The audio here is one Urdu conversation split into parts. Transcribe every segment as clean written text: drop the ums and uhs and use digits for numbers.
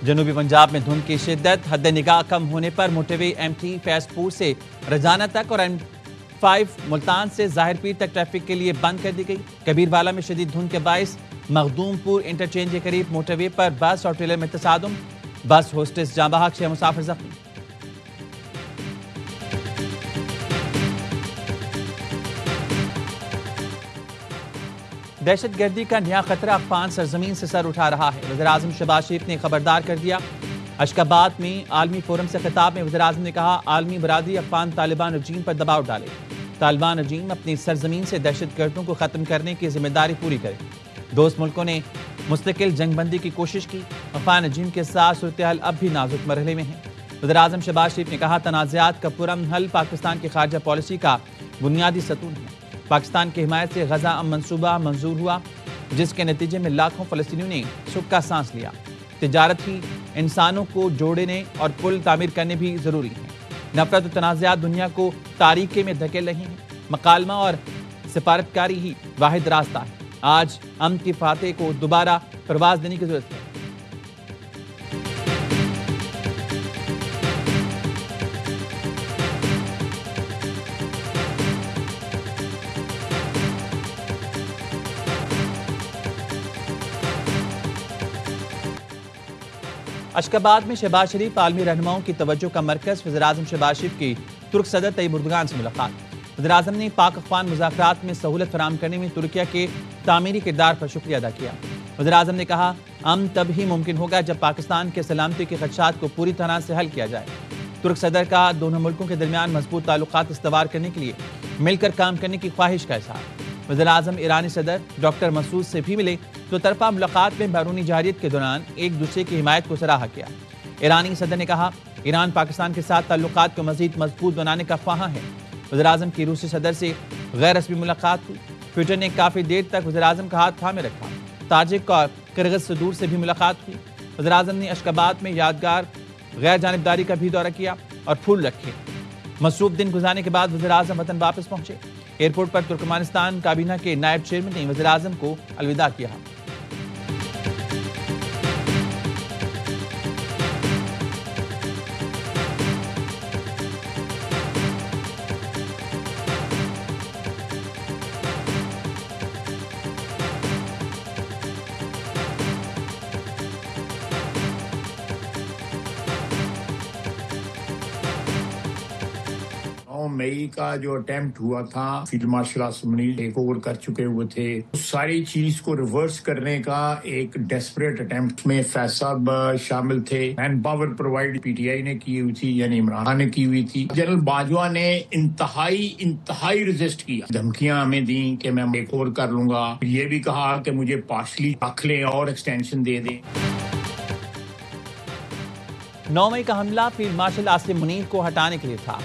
جنوبی پنجاب میں دھند کی شدت، حد نگاہ کم ہونے پر موٹر وے MT فیض پور سے رجانہ تک اور M5 ملتان سے ظاہر پیر تک ٹریفک کے لیے بند کر دی گئی۔ کبیر والا میں شدید دھند کے باعث مخدوم پور انٹرچینج کے قریب موٹر وے پر بس اور ٹریلر میں تصادم، بس ہوسٹس جاں بحق، 6 مسافر زخمی۔ دہشت گردی کا نیا خطرہ افغان سرزمین سے سر اٹھا رہا ہے۔ وزیراعظم شہباز شریف نے خبردار کر دیا۔ اشکاباد میں عالمی فورم سے خطاب میں وزیراعظم نے کہا، عالمی برادری افغان طالبان رجیم پر دباؤ ڈالے، طالبان رجیم اپنی سرزمین سے دہشت گردوں کو ختم کرنے کی ذمہ داری پوری کرے۔ دوست ملکوں نے مستقل جنگ بندی کی کوشش کی، افغان رجیم کے ساتھ صورتحال اب بھی نازک مرحلے میں ہے۔ وزیراعظم شہباز شریف نے کہا، تنازعات کا پرامن حل پاکستان کی خارجہ پالیسی کا بنیادی ستون ہے۔ پاکستان کی حمایت سے غزہ امن منصوبہ منظور ہوا، جس کے نتیجے میں لاکھوں فلسطینیوں نے سکھ کا سانس لیا۔ تجارت ہی انسانوں کو جوڑنے اور پل تعمیر کرنے بھی ضروری ہیں۔ نفرت و تنازعات دنیا کو تاریکی میں دھکیل رہی ہیں۔ مکالمہ اور سفارتکاری ہی واحد راستہ ہے۔ آج امن کی فاتح کو دوبارہ پرواز دینے کی ضرورت ہے۔ اشکاباد میں شہباز شریف عالمی رہنماؤں کی توجہ کا مرکز، وزیراعظم شہباز شریف کی ترک صدر طیب اردگان سے ملاقات۔ وزیراعظم نے پاک افغان مذاکرات میں سہولت فراہم کرنے میں ترکیہ کے تعمیری کردار پر شکریہ ادا کیا۔ وزیراعظم نے کہا، امن تب ہی ممکن ہوگا جب پاکستان کے سلامتی کے خدشات کو پوری طرح سے حل کیا جائے۔ ترک صدر کا دونوں ملکوں کے درمیان مضبوط تعلقات استوار کرنے کے لیے مل کر کام کرنے کی خواہش کا اظہار۔ وزیراعظم ایرانی صدر ڈاکٹر مسعود سے بھی ملے، دو طرفہ ملاقات میں بیرونی جارحیت کے دوران ایک دوسرے کی حمایت کو سراہا کیا۔ ایرانی صدر نے کہا، ایران پاکستان کے ساتھ تعلقات کو مزید مضبوط بنانے کا خواہاں ہے۔ وزیراعظم کی روسی صدر سے غیر رسمی ملاقات ہوئی۔ پیوٹن نے کافی دیر تک وزیراعظم کا ہاتھ تھامے رکھا۔ تاجک اور کرغز صدور سے بھی ملاقات ہوئی۔ وزیراعظم نے اشکاباد میں یادگار غیر جانبداری کا بھی دورہ کیا اور پھول رکھے۔ مصروف دن گزارنے کے بعد وزیراعظم وطن واپس پہنچے۔ ایئرپورٹ پر ترکمانستان کابینہ کے نائب چیئرمین نے وزیراعظم کو الوداع کیا۔ مئی کا جو اٹیمپٹ ہوا تھا، field marshal Asim Munir take over کر چکے ہوئے تھے، اس ساری چیز کو ریورس کرنے کا ایک ڈیسپریٹ اٹیمپٹ میں فیض صاحب شامل تھے۔ مین پاور پرووائڈ PTI نے کی ہوئی تھی، یعنی عمران خان نے کی ہوئی تھی۔ جنرل باجوہ نے انتہائی ریزسٹ کیا، دھمکیاں ہمیں دیں کہ میں ٹیک اوور کر لوں گا، یہ بھی کہا کہ مجھے پارشلی رکھ لیں اور ایکسٹینشن دے دیں۔ 9 مئی کا حملہ فیلڈ مارشل عاصم منیر کو ہٹانے کے لیے تھا۔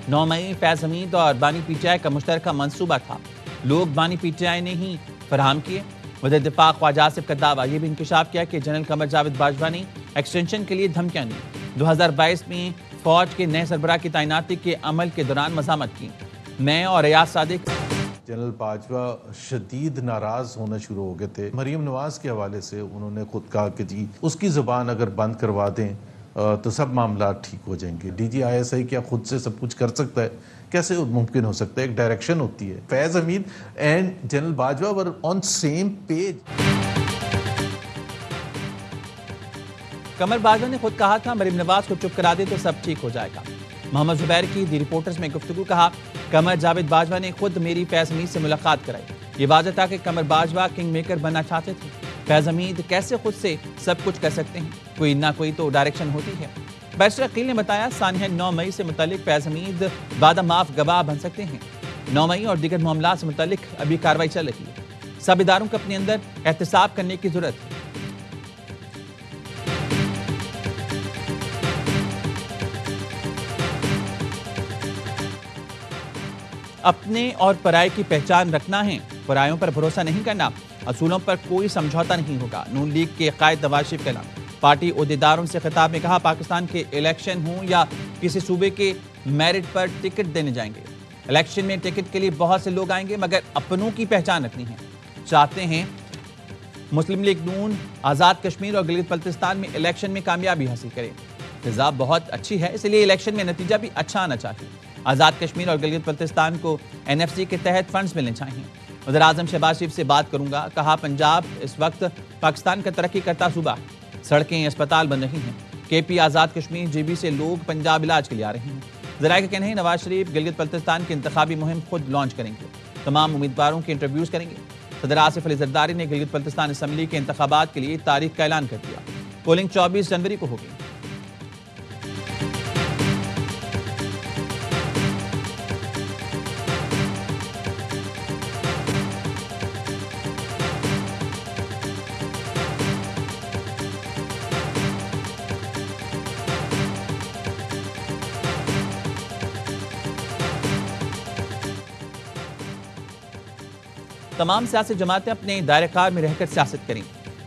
9 مئی فیض حمید اور بانی PTI کا مشترکہ منصوبہ تھا۔ لوگ بانی PTI نے ہی فراہم کیے۔ وزیر دفاع خواجہ آصف کا دعویٰ، یہ بھی انکشاف کیا کہ جنرل قمر جاوید باجوہ نے ایکسٹینشن کے لیے دھمکیاں دیں۔ 2022 میں فوج کے نئے سربراہ کی تعیناتی کے عمل کے دوران مزاحمت کی۔ میں اور ریاض صادق جنرل باجوہ شدید ناراض ہونا شروع ہو گئے تھے۔ مریم نواز کے حوالے سے انہوں نے خود کہا کہ جی اس کی زبان اگر بند کروا دیں تو سب معاملات ٹھیک ہو جائیں گے۔ DG ISI کیا خود سے سب کچھ کر سکتا ہے؟ کیسے ممکن ہو سکتا ہے؟ ایک ڈائریکشن ہوتی ہے۔ Faiz Hameed and general Bajwa were on same page. Qamar Bajwa نے خود کہا تھا، مریم نواز کو چپ کرا دے تو سب ٹھیک ہو جائے گا۔ محمد زبیر کی دی رپورٹرز میں گفتگو، کہا، قمر جاوید باجوہ نے خود میری فیض حمید سے ملاقات کرائی۔ یہ واضح تھا کہ قمر باجوہ کنگ میکر بننا چاہتے تھے۔ فیض حمید کیسے خود سے سب کچھ کر سکتے ہیں؟ کوئی نہ کوئی تو ڈائریکشن ہوتی ہے۔ بیرسٹر عقیل نے بتایا، سانحہ 9 مئی سے متعلق فیض حمید وعدہ معاف گواہ بن سکتے ہیں۔ 9 مئی اور دیگر معاملات سے متعلق ابھی کارروائی چل رہی ہے۔ سب اداروں کو اپنے اندر احتساب کرنے کی ضرورت ہے۔ اپنے اور پرائے کی پہچان رکھنا ہے، پرائیوں پر بھروسہ نہیں کرنا، اصولوں پر کوئی سمجھوتا نہیں ہوگا۔ نون لیگ کے قائد نواز شریف کا اعلان۔ پارٹی عہدیداروں سے خطاب میں کہا، پاکستان کے الیکشن ہوں یا کسی صوبے کے میرٹ پر ٹکٹ دینے جائیں گے، الیکشن میں ٹکٹ کے لیے بہت سے لوگ آئیں گے، مگر اپنوں کی پہچان رکھنی ہے۔ چاہتے ہیں مسلم لیگ نون آزاد کشمیر اور گلگت بلتستان میں الیکشن میں کامیابی حاصل کرے۔ فضا بہت اچھی ہے، اس لیے الیکشن میں نتیجہ بھی اچھا آنا چاہیے۔ آزاد کشمیر اور گلگت بلتستان کو NFC کے تحت فنڈز ملنے چاہیے۔ وزیر اعظم شہباز شریف سے بات کروں گا، کہا پنجاب اس وقت پاکستان کا ترقی کرتا صوبہ ہے، سڑکیں اسپتال بن رہی ہیں۔ KP آزاد کشمیر JB سے لوگ پنجاب علاج کے لیے آ رہے ہیں۔ ذرائع کا کہنا ہے نواز شریف گلگت بلتستان کی انتخابی مہم خود لانچ کریں گے، تمام امیدواروں کے انٹرویوز کریں گے۔ صدر آصف علی زرداری نے گلگت بلتستان اسمبلی کے انتخابات کے لیے تاریخ کا اعلان کر دیا، پولنگ 24 جنوری کو ہوگی۔ تمام سیاسی جماعتیں اپنے دائرہ کار میں رہ کر سیاست کریں،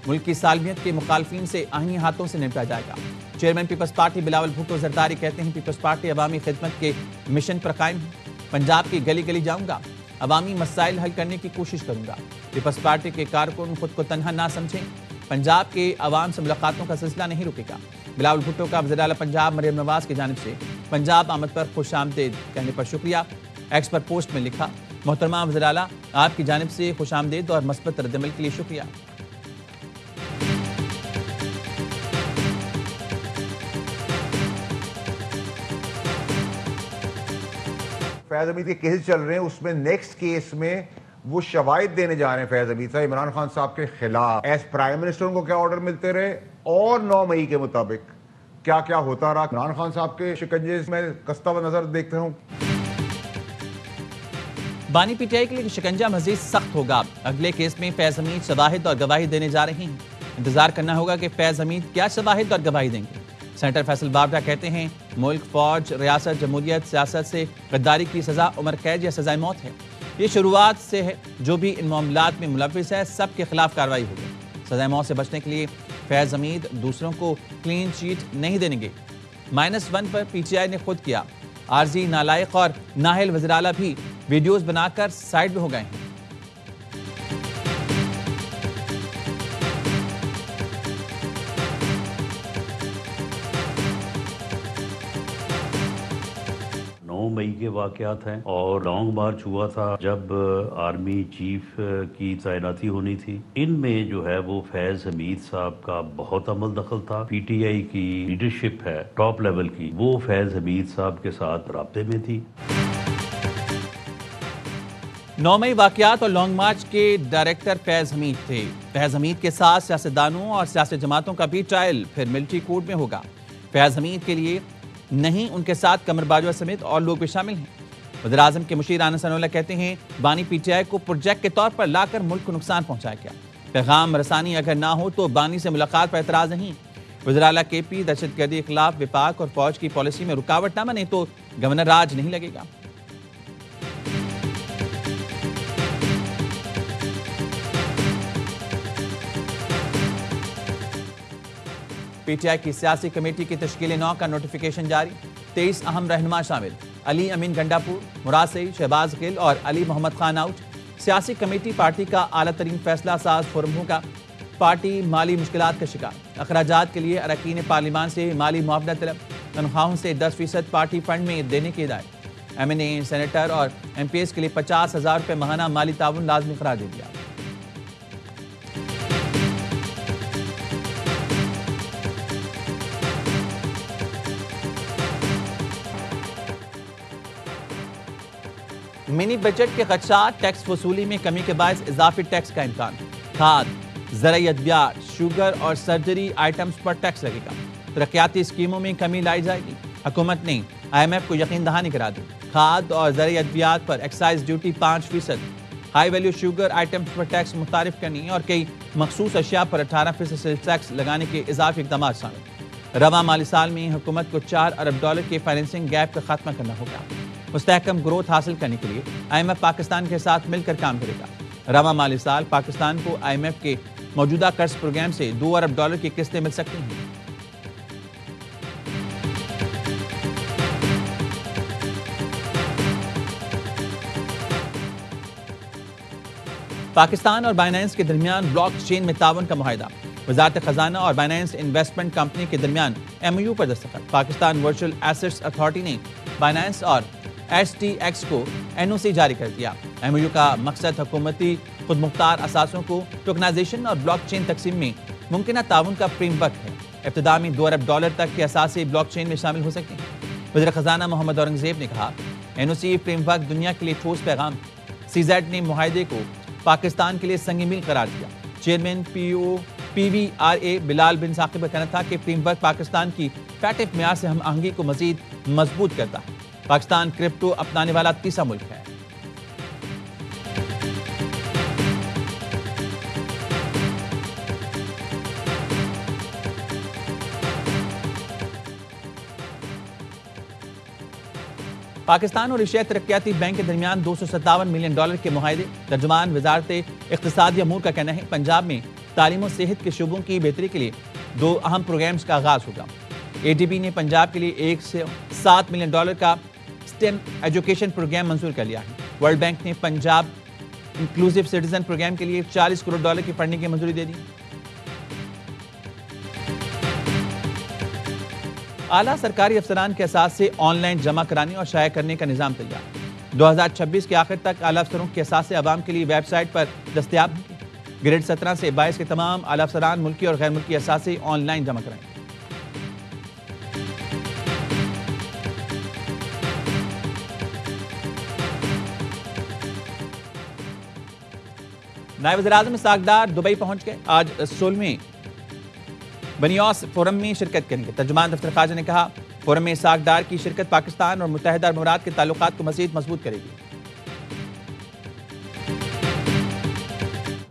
ملک کی سالمیت کے مخالفین سے آہنی ہاتھوں سے نمٹا جائے گا۔ چیئرمین پیپلز پارٹی بلاول بھٹو زرداری کہتے ہیں پیپلز پارٹی عوامی خدمت کے مشن پر قائم ہے، پنجاب کی گلی گلی جاؤں گا، عوامی مسائل حل کرنے کی کوشش کروں گا۔ پیپلز پارٹی کے کارکن خود کو تنہا نہ سمجھیں، پنجاب کے عوام سے ملاقاتوں کا سلسلہ نہیں رکے گا۔ بلاول بھٹو کا وزیر اعلیٰ پنجاب مریم نواز کی جانب سے پنجاب آمد پر خوش آمدید کہنے پر شکریہ۔ ایکس پر پوسٹ میں لکھا، محترمہ وزیر اعلیٰ آپ کی جانب سے خوش آمدید اور مثبت رد عمل کے لیے شکریہ۔ فیض حمید کے کیسز چل رہے ہیں، اس میں نیکسٹ کیس میں وہ شواہد دینے جا رہے ہیں فیض حمید صاحب عمران خان صاحب کے خلاف۔ ایز پرائم منسٹر ان کو کیا آرڈر ملتے رہے اور 9 مئی کے مطابق کیا کیا ہوتا رہا۔ عمران خان صاحب کے شکنجے میں کستا ہوا نظر دیکھتے ہوں۔ بانی PTI کے لیے شکنجہ مزید سخت ہوگا، اگلے کیس میں فیض حمید شواہد اور گواہی دینے جا رہے ہیں، انتظار کرنا ہوگا کہ فیض حمید کیا شواہد اور گواہی دیں گے۔ سینیٹر فیصل بابڑا کہتے ہیں ملک، فوج، ریاست، جمہوریت، سیاست سے غداری کی سزا عمر قید یا سزائے موت ہے، یہ شروعات سے ہے، جو بھی ان معاملات میں ملوث ہے سب کے خلاف کارروائی ہوگی۔ سزائے موت سے بچنے کے لیے فیض حمید دوسروں کو کلین چیٹ نہیں دیں گے۔ -1 پر PTI نے خود کیا، عارضی، نالائق اور نااہل وزیر اعلیٰ بھی ویڈیوز بنا کر سائڈ میں ہو گئے ہیں۔ مئی کے واقعات ہیں اور لانگ مارچ ہوا تھا جب آرمی چیف کی تعیناتی ہونی تھی، ان میں جو ہے وہ فیض حمید صاحب کا بہت عمل دخل تھا۔ PTI کی لیڈرشپ ہے ٹاپ لیول کی، وہ فیض حمید صاحب کے ساتھ رابطے میں تھی۔ 9 مئی واقعات اور لانگ مارچ کے ڈائریکٹر فیض حمید تھے۔ فیض حمید کے ساتھ سیاستدانوں اور سیاسی جماعتوں کا بھی ٹرائل پھر ملٹری کورٹ میں ہوگا۔ فیض حمید کے لیے نہیں، ان کے ساتھ قمر باجوہ سمیت اور لوگ بھی شامل ہیں۔ وزیر اعظم کے مشیر آنس انولہ کہتے ہیں بانی PTI کو پروجیکٹ کے طور پر لا کر ملک کو نقصان پہنچایا گیا، پیغام رسانی اگر نہ ہو تو بانی سے ملاقات پر اعتراض نہیں۔ وزیر اعلیٰ KP دہشت گردی کے خلاف وفاق اور فوج کی پالیسی میں رکاوٹ نہ بنے تو گورنر راج نہیں لگے گا۔ PTI کی سیاسی کمیٹی کی تشکیل 9 کا نوٹیفیکیشن جاری، 23 اہم رہنما شامل، علی امین گنڈاپور، مراد سعید، شہباز گل اور علی محمد خان آؤٹ۔ سیاسی کمیٹی پارٹی کا اعلیٰ ترین فیصلہ ساز فورم ہوگا۔ پارٹی مالی مشکلات کا شکار، اخراجات کے لیے اراکین پارلیمان سے مالی معاونت طلب، تنخواہوں سے 10% پارٹی فنڈ میں دینے کی ہدایت۔ MNA، سینیٹر اور MPs کے لیے 50,000 روپے ماہانہ مالی تعاون لازمی قرار دے دیا۔ منی بجٹ کے خدشات، ٹیکس وصولی میں کمی کے باعث اضافی ٹیکس کا امکان، کھاد، زرعی ادویات، شوگر اور سرجری آئٹمز پر ٹیکس لگے گا، ترقیاتی اسکیموں میں کمی لائی جائے گی۔ حکومت نے IMF کو یقین دہانی کرا دی، کھاد اور زرعی ادویات پر excise duty 5%، high value sugar items پر ٹیکس متعارف کرنی اور کئی مخصوص اشیاء پر 18% ٹیکس لگانے کے اضافی اقدامات شامل۔ رواں مالی سال میں حکومت کو $4 ارب کے فائنینسنگ گیپ کا خاتمہ کرنا ہوگا۔ مستحکم گروتھ حاصل کرنے کے لیے IMF پاکستان کے ساتھ مل کر کام کرے گا۔ رواں مالی سال پاکستان کو IMF کے موجودہ قرض پروگرام سے $2 ارب کی قسطیں مل سکتی ہیں۔ پاکستان اور بائنانس کے درمیان بلاک چین میں تعاون کا معاہدہ، وزارت خزانہ اور بائنانس انویسٹمنٹ کمپنی کے درمیان ایم او یو پر دستخط۔ پاکستان ورچوئل ایسٹس اتھارٹی نے بائنانس اور ایس ٹی ایکس کو این او سی جاری کر دیا۔ ایم او یو کا مقصد حکومتی خود مختار اثاثوں کو ٹوکنائزیشن اور بلاک چین تقسیم میں ممکنہ تعاون کا فریم ورک ہے۔ ابتدا میں $2 ارب تک کے اثاثے بلاک چین میں شامل ہو سکتے ہیں۔ وزیر خزانہ محمد اورنگزیب نے کہا، این او سی فریم ورک دنیا کے لیے ٹھوس پیغام ہے۔ سی زیڈ نے معاہدے کو پاکستان کے لیے سنگ میل قرار دیا۔ چیئرمین پی وی آر اے بلال بن ثاقب کا کہنا تھا کہ فریم ورک پاکستان کی فیٹف معیار سے ہم آہنگی کو مزید مضبوط کرتا ہے۔ پاکستان کرپٹو اپنانے والا تیسرا ملک ہے۔ پاکستان اور ایشیا ترقیاتی بینک کے درمیان $257 ملین کے معاہدے۔ ترجمان وزارت اقتصادی امور کا کہنا ہے پنجاب میں تعلیم و صحت کے شعبوں کی بہتری کے لیے 2 اہم پروگرامز کا آغاز ہوگا۔ اے ڈی بی نے پنجاب کے لیے $107 ملین کا سٹیم ایجوکیشن پروگرام منظور کر لیا ہے۔ ورلڈ بینک نے پنجاب انکلوزیو سٹیزن پروگرام کے لیے $40 کروڑ کی فنڈنگ کی منظوری دے دی۔ اعلیٰ سرکاری افسران کے اثاثے آن لائن جمع کرانے اور شائع کرنے کا نظام تیار۔ 2026 کے آخر تک اعلیٰ افسروں کے اثاثے عوام کے لیے ویب سائٹ پر دستیاب ہوں گے۔ گریڈ 17 سے 22 کے تمام اعلیٰ افسران ملکی اور غیر ملکی اثاثے آن لائن جمع کرائیں گے۔ نائب وزیر اعظم اسحاق ڈار دبئی پہنچ گئے۔ آج 16ویں بنیوس فورم میں شرکت کریں گے۔ ترجمان دفتر خارجہ نے کہا، فورم میں اسحاق ڈار کی شرکت پاکستان اور متحدہ عرب امارات کے تعلقات کو مزید مضبوط کرے گی۔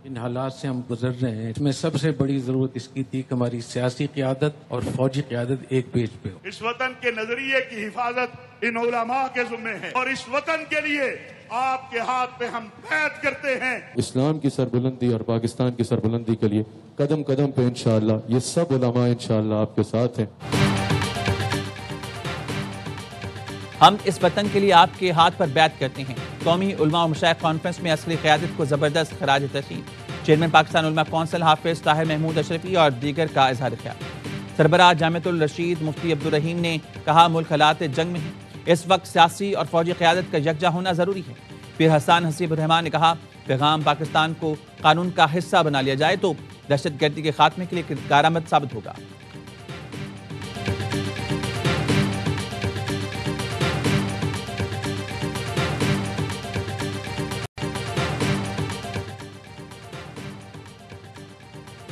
ان حالات سے ہم گزر رہے ہیں، اس میں سب سے بڑی ضرورت اس کی تھی کہ ہماری سیاسی قیادت اور فوجی قیادت ایک پیج پہ ہو۔ اس وطن کے نظریے کی حفاظت ان علماء کے ذمہ ہے اور اس وطن کے لیے آپ کے ہاتھ پہ ہم بیعت کرتے ہیں۔ اسلام کی سربلندی اور پاکستان کی سربلندی کے لیے قدم قدم پہ انشاءاللہ یہ سب علماء انشاءاللہ آپ کے ساتھ ہیں۔ ہم اس وطن کے لیے آپ کے ہاتھ پر بیعت کرتے ہیں۔ قومی علماء و مشائخ کانفرنس میں عسکری قیادت کو زبردست خراج تحسین۔ چیئرمین پاکستان علماء کونسل حافظ طاہر محمود اشرفی اور دیگر کا اظہار خیال۔ سربراہ جامعۃ الرشید مفتی عبدالرحیم نے کہا، ملک حالات جنگ میں ہے، اس وقت سیاسی اور فوجی قیادت کا یکجا ہونا ضروری ہے۔ پھر حسان حسیب الرحمان نے کہا، پیغام پاکستان کو قانون کا حصہ بنا لیا جائے تو دہشت گردی کے خاتمے کے لیے کارآمد ثابت ہوگا۔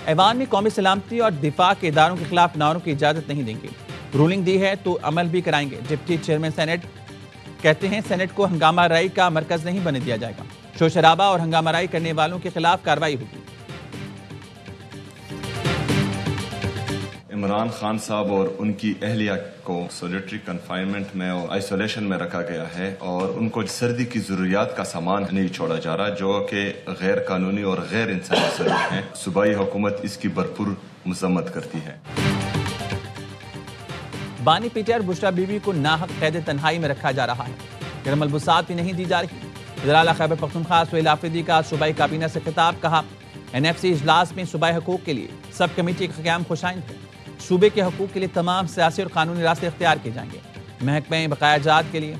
ایوان میں قومی سلامتی اور دفاع کے اداروں کے خلاف نعروں کی اجازت نہیں دیں گے۔ رولنگ دی ہے تو عمل بھی کرائیں گے۔ ڈپٹی چیئرمین سینٹ کہتے ہیں، سینٹ کو ہنگامہ رائی کا مرکز نہیں بننے دیا جائے گا۔ شور شرابہ اور ہنگامہ رائی کرنے والوں کے خلاف کارروائی ہوگی۔ عمران خان صاحب اور ان کی اہلیہ کو سولیٹری کنفائنمنٹ میں اور آئسولیشن میں رکھا گیا ہے اور ان کو سردی کی ضروریات کا سامان نہیں چھوڑا جا رہا، جو کہ غیر قانونی اور غیر انسانی سلوک ہیں۔ صوبائی حکومت اس کی بھرپور مذمت کرتی ہے۔ بانی P T R Bushra Bibi کو ناحق قید تنہائی میں رکھا جا رہا ہے۔ گرم ملبوسات بھی نہیں دی جا رہی۔ وزیر اعلیٰ خیبر پختونخوا سہیل آفریدی کا صوبائی کابینہ سے خطاب، کہا، این ایف سی اجلاس میں صوبائی حقوق کے لیے سب کمیٹی کا قیام خوش آئند ہے۔ صوبے کے حقوق کے لیے تمام سیاسی اور قانونی راستے اختیار کیے جائیں گے۔ محکمہ بقایا جات کے لیے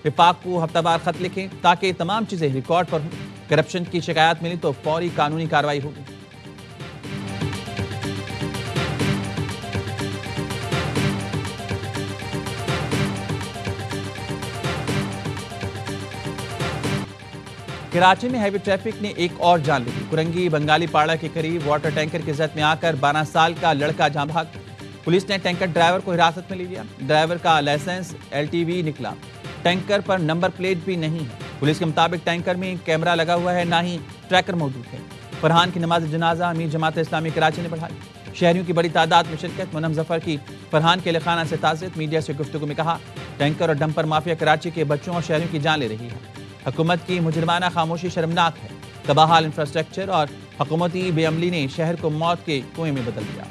وفاق کو ہفتہ وار خط لکھیں تاکہ تمام چیزیں ریکارڈ پر ہوں۔ کرپشن کی شکایات ملی تو فوری قانونی کارروائی ہوگی۔ کراچی میں ہیوی ٹریفک نے ایک اور جان لی۔ کرنگی بنگالی پاڑا کے قریب واٹر ٹینکر کی زد میں آ کر 12 سال کا لڑکا جاں بھاگ۔ پولیس نے ٹینکر ڈرائیور کو حراست میں لے لیا۔ ڈرائیور کا لائسنس LTV نکلا۔ ٹینکر پر نمبر پلیٹ بھی نہیں ہے۔ پولیس کے مطابق ٹینکر میں کیمرہ لگا ہوا ہے، نہ ہی ٹریکر موجود ہے۔ فرحان کی نماز جنازہ امیر جماعت اسلامی کراچی نے پڑھائی۔ شہریوں کی بڑی تعداد میں شرکت۔ منم ظفر کی فرحان کے لخانہ سے تعزیت۔ میڈیا سے گفتگو میں کہا، ٹینکر اور ڈمپر مافیا کراچی کے بچوں اور شہریوں کی جان لے رہی ہے۔ حکومت کی مجرمانہ خاموشی شرمناک ہے۔ تباہ حال انفراسٹرکچر اور حکومتی بے عملی نے شہر کو موت کے کنویں میں بدل دیا۔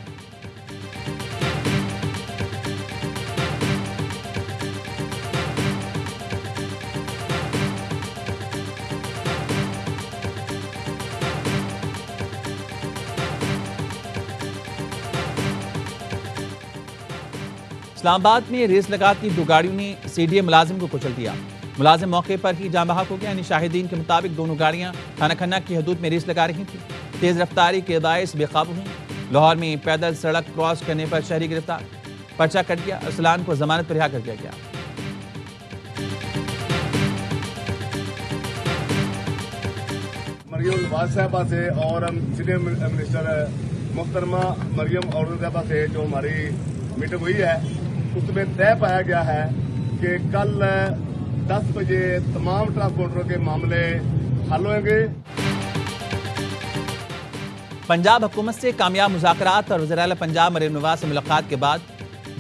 اسلام آباد میں ریس لگاتی دو گاڑیوں نے سی ڈی اے ملازم کو کچل دیا. ملازم موقع پر ہی جاں بحق ہو گیا. یعنی شاہدین کے مطابق دونوں گاڑیاں تھانہ کھنہ کی حدود میں ریس لگا رہی تھیں. تیز رفتاری کے باعث بے قابو ہوئیں. لاہور میں پیدل سڑک کراس کرنے پر شہری گرفتار. پرچہ کٹ گیا. ارسلان کو ضمانت پر رہا کر دیا گیا. مریم نواز صاحبہ سے اور ہم سینئر منسٹر محترمہ مریم اور صاحبہ سے جو ہماری میٹنگ ہوئی ہے اس میں طے پایا گیا ہے کہ کل 10 بجے تمام ٹرانسپورٹروں کے معاملے حل ہوئیں گے. پنجاب حکومت سے کامیاب مذاکرات اور وزیر اعلیٰ پنجاب مریم نواز سے ملاقات کے بعد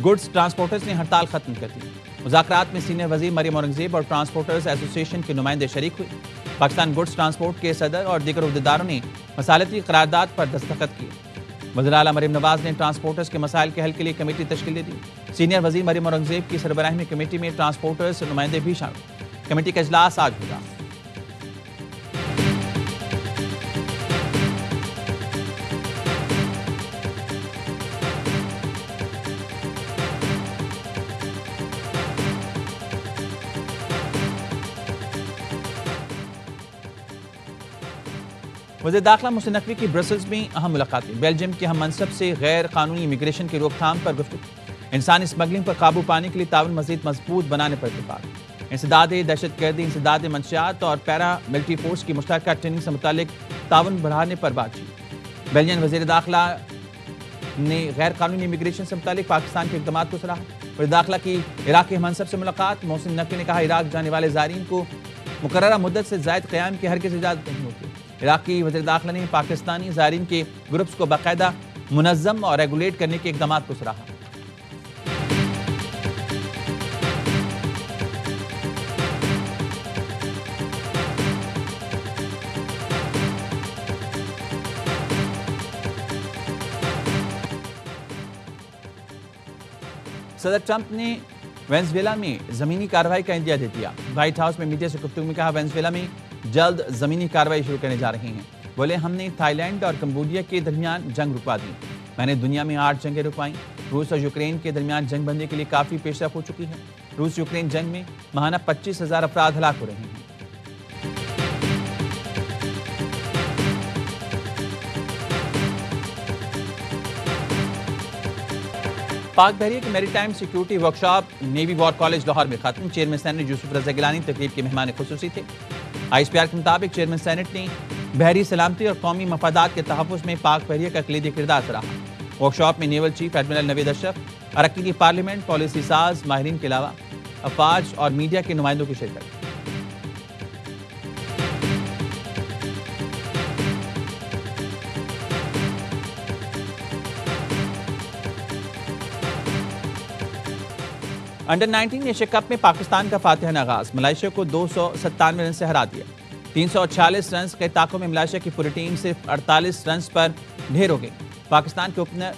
گڈز ٹرانسپورٹرز نے ہڑتال ختم کر دی. مذاکرات میں سینئر وزیر مریم اورنگزیب اور ٹرانسپورٹرز ایسوسی ایشن کے نمائندے شریک ہوئے. پاکستان گڈز ٹرانسپورٹ کے صدر اور دیگر عہدیداروں نے مصالحتی قرارداد پر دستخط کیے. وزیر اعلیٰ مریم نواز نے ٹرانسپورٹرز کے مسائل کے حل کے لیے کمیٹی تشکیل دے دی. سینئر وزیر مریم اورنگزیب کی سربراہی میں کمیٹی میں ٹرانسپورٹرز نمائندے بھی شامل. کمیٹی کا اجلاس آج ہوگا. وزیر داخلہ محسن نقوی کی برسلز میں اہم ملاقاتیں. بیلجیم کے ہم منصب سے غیر قانونی امیگریشن کی روک تھام پر گفتگو. انسانی اسمگلنگ پر قابو پانے کے لیے تعاون مزید مضبوط بنانے پر اتفاق. انسداد دہشت گردی، انسداد منشیات اور پیرا ملٹری فورس کی مشترکہ ٹریننگ سے متعلق تعاون بڑھانے پر بات چیت. بیلجین وزیر داخلہ نے غیر قانونی امیگریشن سے متعلق پاکستان کے اقدامات کو سراہا. وزیر داخلہ کی عراق کے منصب سے ملاقات. محسن نقوی نے کہا عراق جانے والے زائرین کو مقررہ مدت سے زائد قیام کی ہرگز اجازت نہیں ہوتی. عراقی وزیر داخلہ نے پاکستانی زائرین کے گروپس کو باقاعدہ منظم اور ریگولیٹ کرنے کے اقدامات کو سراہا. صدر ٹرمپ نے وینزویلا میں زمینی کارروائی کا اندیا دے دیا. وائٹ ہاؤس میں میڈیا سے گفتگو میں کہا وینزویلا میں جلد زمینی کارروائی شروع کرنے جا رہے ہیں. بولے ہم نے تھائی لینڈ اور کمبوڈیا کے درمیان جنگ رکوا دی. میں نے دنیا میں 8 جنگیں رکوائیں. روس اور یوکرین کے درمیان جنگ بندی کے لیے کافی پیش رفت ہو چکی ہے. روس یوکرین جنگ میں ماہانہ 25,000 افراد ہلاک ہو رہے ہیں. پاک بحریہ کی maritime security workshop navy war college Lahore میں ختم. چیئرمین سینٹ یوسف رضا گیلانی تقریب کے مہمان خصوصی تھے. آئی ایس پی آر کے مطابق چیئرمین سینٹ نے بحری سلامتی اور قومی مفادات کے تحفظ میں پاک بحریہ کا کلیدی کردار سراہا. ورکشاپ میں نیول چیف ایڈمرل نوید اشرف، اراکین پارلیمنٹ، پالیسی ساز، ماہرین کے علاوہ افواج اور میڈیا کے نمائندوں کی شرکت. انڈر 19 ایشیا کپ میں پاکستان کا فاتحانہ آغاز. ملائیشیا کو 297 رن سے ہرا دیا. 346 رنز کے طاقوں میں ملائیشیا کی پوری ٹیم صرف 48 رنز پر ڈھیر ہو گئی. پاکستان کے اوپنر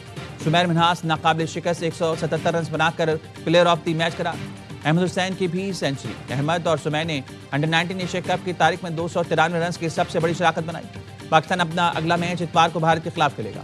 سمیر منہاس ناقابل شکست 177 رنز بنا کر پلیئر آف دی میچ قرار. احمد حسین کی بھی سینچری. احمد اور سمیر نے انڈر 19 ایشیا کپ کی تاریخ میں 293 رنز کی سب سے بڑی شراکت بنائی. پاکستان اپنا اگلا میچ اتوار کو بھارت کے خلاف کھیلے گا.